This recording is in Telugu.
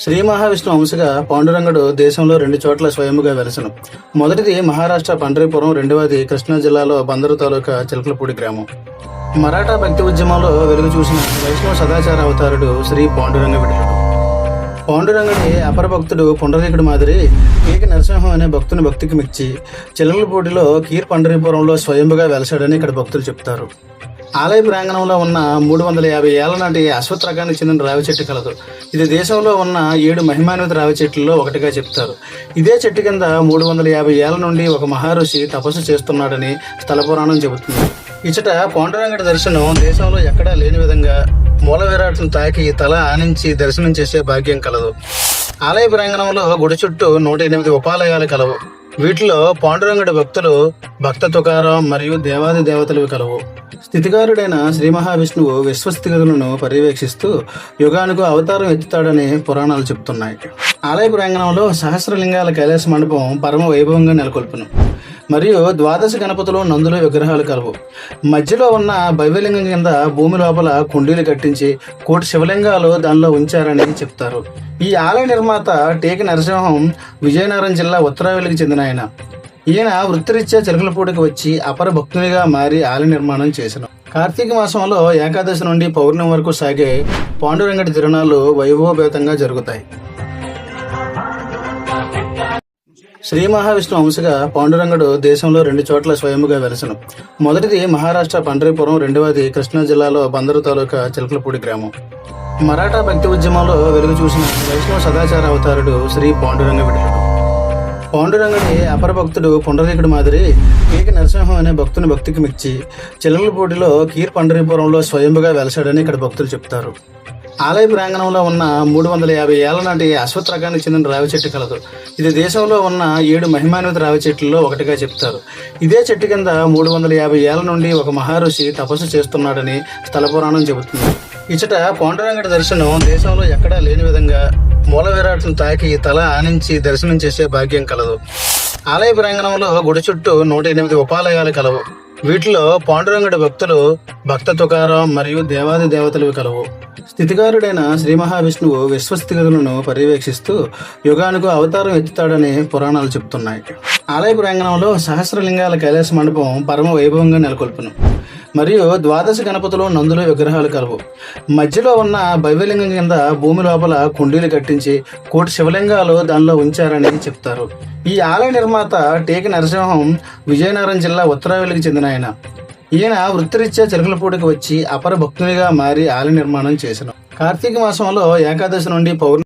శ్రీ మహావిష్ణు అంశగా పాండురంగడు దేశంలో 2 చోట్ల స్వయముగా వెలసను. మొదటిది మహారాష్ట్ర పండరీపురం, రెండవది కృష్ణా జిల్లాలో బందరు తాలూకా చిలకలపూడి గ్రామం. మరాఠా భక్తి ఉద్యమంలో వెలుగు చూసిన వైష్ణవ సదాచార అవతారుడు శ్రీ పాండురంగ విఠలుడు. పాండురంగడి అపర భక్తుడు పుండరీకుడు మాదిరి కేక నరసింహం అనే భక్తుని భక్తికి మెచ్చి చిలకలపూడిలో కీర్ పండరీపురంలో స్వయంగా వెలసాడని ఇక్కడ భక్తులు చెప్తారు. ఆలయ ప్రాంగణంలో ఉన్న 350 ఏళ్ల నాటి అశ్వత్ రకానికి చెందిన రావి చెట్టు కలదు. ఇది దేశంలో ఉన్న 7 మహిమాన్విత రావి చెట్లలో ఒకటిగా చెప్తారు. ఇదే చెట్టు కింద 350 ఏళ్ల నుండి ఒక మహర్షి తపస్సు చేస్తున్నాడని స్థల పురాణం చెబుతుంది. ఇచ్చట పాండురంగడి దర్శనం దేశంలో ఎక్కడా లేని విధంగా మూల విరాట్ను తాకి తల ఆనించి దర్శనం చేసే భాగ్యం కలదు. ఆలయ ప్రాంగణంలో గుడి చుట్టూ 108 ఉపాలయాలు కలవు. వీటిలో పాండురంగడి భక్తులు భక్త తుకారాం మరియు దేవాది దేవతలు కలవు. స్థితికారుడైన శ్రీ మహావిష్ణువు విశ్వస్థితిగతులను పర్యవేక్షిస్తూ యుగానికి అవతారం ఎత్తుతాడని పురాణాలు చెబుతున్నాయి. ఆలయ ప్రాంగణంలో సహస్రలింగాల కైలాస మండపం పరమ వైభవంగా నెలకొల్పును. మరియు 12 గణపతులు, నందుల విగ్రహాలు కలవు. మధ్యలో ఉన్న భవ్యలింగం కింద భూమి లోపల కుండీలు కట్టించి 1 కోటి శివలింగాలు దానిలో ఉంచారని చెప్తారు. ఈ ఆలయ నిర్మాత టేకి నరసింహం విజయనగరం జిల్లా ఉత్తరావెల్లికి చెందిన ఆయన. ఈయన వృత్తిరీత్యా చిలకలపూడికి వచ్చి అపర భక్తునిగా మారి ఆలయ నిర్మాణం చేశారు. కార్తీక మాసంలో ఏకాదశి నుండి పౌర్ణమి వరకు సాగే పాండురంగడి తిరునాళ్లు వైభవపేతంగా జరుగుతాయి. శ్రీ మహావిష్ణు అంశగా పాండురంగడు దేశంలో 2 చోట్ల స్వయముగా వెలసను. మొదటిది మహారాష్ట్ర పండరీపురం, రెండవది కృష్ణా జిల్లాలో బందరు తాలూకా చిలకలపూడి గ్రామం. మరాఠా భక్తి ఉద్యమంలో వెలుగు చూసిన వైష్ణవ సదాచార అవతారుడు శ్రీ పాండురంగ విఠలుడు. పాండురంగడి అపర భక్తుడు పుండరీకుడు మాదిరి కేక నరసింహం అనే భక్తుని భక్తికి మెచ్చి చిలకలపూడిలో కీర్ పండరీపురంలో స్వయంగా వెలసాడని ఇక్కడ భక్తులు చెప్తారు. ఆలయ ప్రాంగణంలో ఉన్న 350 ఏళ్ల నాటి అశ్వత్ రకానికి చెందిన రావి చెట్టు కలదు. ఇది దేశంలో ఉన్న 7 మహిమాన్విత రావి చెట్లలో ఒకటిగా చెప్తారు. ఇదే చెట్టు కింద 350 ఏళ్ల నుండి ఒక మహర్షి తపస్సు చేస్తున్నాడని స్థల పురాణం చెబుతుంది. ఇచ్చట పాండురంగడి దర్శనం దేశంలో ఎక్కడా లేని విధంగా మూల విరాట్ను తాకి తల ఆనించి దర్శనం చేసే భాగ్యం కలదు. ఆలయ ప్రాంగణంలో గుడి చుట్టూ 108 ఉపాలయాలు కలవు. వీటిలో పాండురంగడి భక్తులు భక్త తుకారాం మరియు దేవాది దేవతలు కలవు. స్థితికారుడైన శ్రీ మహావిష్ణువు విశ్వస్థితిగతులను పర్యవేక్షిస్తూ యుగానికి అవతారం ఎత్తుతాడని పురాణాలు చెబుతున్నాయి. ఆలయ ప్రాంగణంలో సహస్రలింగాల కైలాస మండపం పరమ వైభవంగా నెలకొల్పును. మరియు 12 గణపతులు, నందుల విగ్రహాలు కలవు. మధ్యలో ఉన్న భవ్యలింగం కింద భూమి లోపల కుండీలు కట్టించి 1 కోటి శివలింగాలు దానిలో ఉంచారని చెప్తారు. ఈ ఆలయ నిర్మాత టేకి నరసింహం విజయనగరం జిల్లా ఉత్తరావెల్లికి చెందిన ఆయన. ఈయన వృత్తిరీత్యా చిలకలపూడికి వచ్చి అపర భక్తునిగా మారి ఆలయ నిర్మాణం చేశారు. కార్తీక మాసంలో ఏకాదశి నుండి పౌర్ణమి